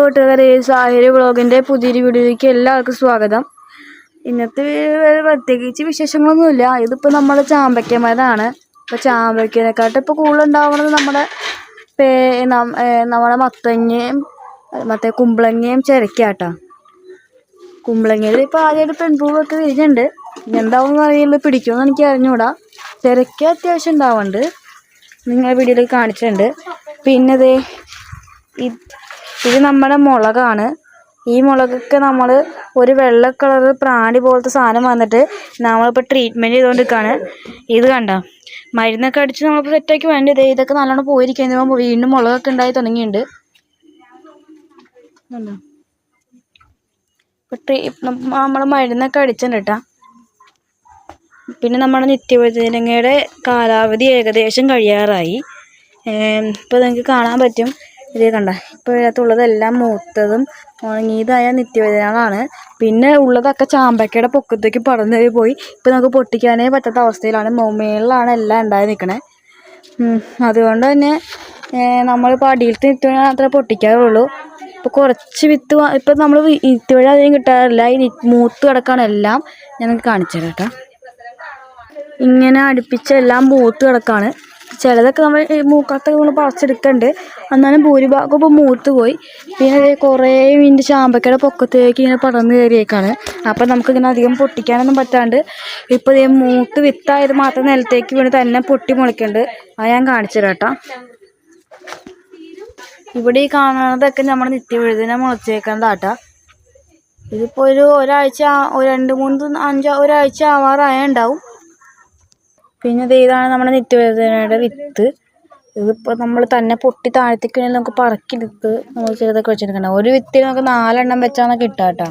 കൂട്ടുകാരെ, സാഹചര്യ വ്ളോഗിൻ്റെ പുതിയൊരു വീഡിയോയിലേക്ക് എല്ലാവർക്കും സ്വാഗതം. ഇന്നത്തെ പ്രത്യേകിച്ച് വിശേഷങ്ങളൊന്നുമില്ല. ഇതിപ്പോൾ നമ്മുടെ ചാമ്പയ്ക്കമരമാണ്. ഇപ്പോൾ ചാമ്പയ്ക്കനെക്കാട്ടും ഇപ്പോൾ കൂടുതലുണ്ടാവുന്നത് നമ്മുടെ മത്തങ്ങയും കുമ്പളങ്ങയും ചിരക്കാട്ടോ. കുമ്പളങ്ങയിൽ ഇപ്പോൾ ആദ്യമായിട്ട് പെൺപൂവൊക്കെ വിരിഞ്ഞിട്ടുണ്ട്. എന്താവുമെന്ന് അറിയില്ല, പിടിക്കുമെന്ന് എനിക്ക് അറിഞ്ഞൂടാ. ചിരക്ക അത്യാവശ്യം ഉണ്ടാവുന്നുണ്ട്, നിങ്ങൾ വീഡിയോയിൽ കാണിച്ചിട്ടുണ്ട്. പിന്നെ ഇത് നമ്മുടെ മുളകാണ്. ഈ മുളകൊക്കെ നമ്മൾ ഒരു വെള്ള കളർ പ്രാണി പോലത്തെ സാധനം വന്നിട്ട് നമ്മളിപ്പോൾ ട്രീറ്റ്മെൻറ്റ് ചെയ്തുകൊണ്ടിരിക്കുകയാണ്. ഇത് കണ്ടോ, മരുന്നൊക്കെ അടിച്ച് നമ്മളിപ്പോൾ സെറ്റാക്കി വേണ്ടത്. ഇതൊക്കെ നല്ലോണം പോയിരിക്കുന്നത് വീണ്ടും മുളകൊക്കെ ഉണ്ടായി തുടങ്ങിയിട്ടുണ്ട്. ഇപ്പോൾ നമ്മൾ മരുന്നൊക്കെ അടിച്ചിട്ടുണ്ട് കേട്ടോ. പിന്നെ നമ്മുടെ നിത്യവഴുതനങ്ങയുടെ കാലാവധി ഏകദേശം കഴിയാറായി. ഇപ്പോൾ നിങ്ങൾക്ക് കാണാൻ പറ്റും. ഇത് കണ്ട, ഇപ്പോൾ ഇതിനകത്തുള്ളതെല്ലാം മൂത്തതും ഉണങ്ങിയതായ നിത്യവഴുതനങ്ങളാണ്. പിന്നെ ഉള്ളതൊക്കെ ചാമ്പയ്ക്കയുടെ പൊക്കത്തേക്ക് പടർന്നു പോയി ഇപ്പോൾ നമുക്ക് പൊട്ടിക്കാനേ പറ്റാത്ത അവസ്ഥയിലാണ്. മേളിലാണ് എല്ലാം ഉണ്ടായി നിൽക്കണേ. അതുകൊണ്ട് തന്നെ നമ്മളിപ്പോൾ അടിയിലത്തെ നിത്യവഴുതന മാത്രമേ പൊട്ടിക്കാറുള്ളൂ. ഇപ്പോൾ കുറച്ച് വിത്ത് ഇപ്പോൾ നമ്മൾ നിത്യവഴുതന അധികം കിട്ടാറില്ല. ഈ മൂത്ത് കിടക്കാണ് എല്ലാം. ഞങ്ങൾക്ക് കാണിച്ചു തരാം കേട്ടോ. ഇങ്ങനെ അടുപ്പിച്ചെല്ലാം മൂത്ത് കിടക്കാണ്. ചിലതൊക്കെ നമ്മൾ മൂക്കത്തൊക്കെ നമ്മൾ പറിച്ചെടുക്കുന്നുണ്ട്, എന്നാലും ഭൂരിഭാഗം ഇപ്പോൾ മൂത്ത് പോയി. പിന്നെ കുറേ ഇതിൻ്റെ ചാമ്പയ്ക്കയുടെ പൊക്കത്തേക്ക് ഇങ്ങനെ പടർന്നു കയറിയേക്കാണ്. അപ്പം നമുക്കിങ്ങനെ അധികം പൊട്ടിക്കാനൊന്നും പറ്റാണ്ട് ഇപ്പോൾ ഈ മൂത്ത് വിത്തായത് മാത്രം നിലത്തേക്ക് വീണ് തന്നെ പൊട്ടി മുളയ്ക്കുന്നുണ്ട്. അത് ഞാൻ കാണിച്ചു തരാം കേട്ടോ. ഇവിടെ ഈ കാണുന്നതൊക്കെ നമ്മുടെ നിത്യവഴുതന മുളച്ചേക്കുന്നതാട്ടോ. ഇതിപ്പോൾ ഒരാഴ്ച, 2, 3, 5 ഒരാഴ്ച ആവാറായ ഉണ്ടാവും. പിന്നെ ഇതാണ് നമ്മുടെ നിത്യവഴുതനയുടെ വിത്ത്. ഇതിപ്പോൾ നമ്മൾ തന്നെ പൊട്ടി താഴത്തേക്ക് നമുക്ക് പറക്കിയെടുത്ത് നമ്മൾ ചെറുതൊക്കെ വെച്ചെടുക്കണം. ഒരു വിത്തിൽ നമുക്ക് 4 എണ്ണം വെച്ചാൽ കിട്ടാം കേട്ടോ.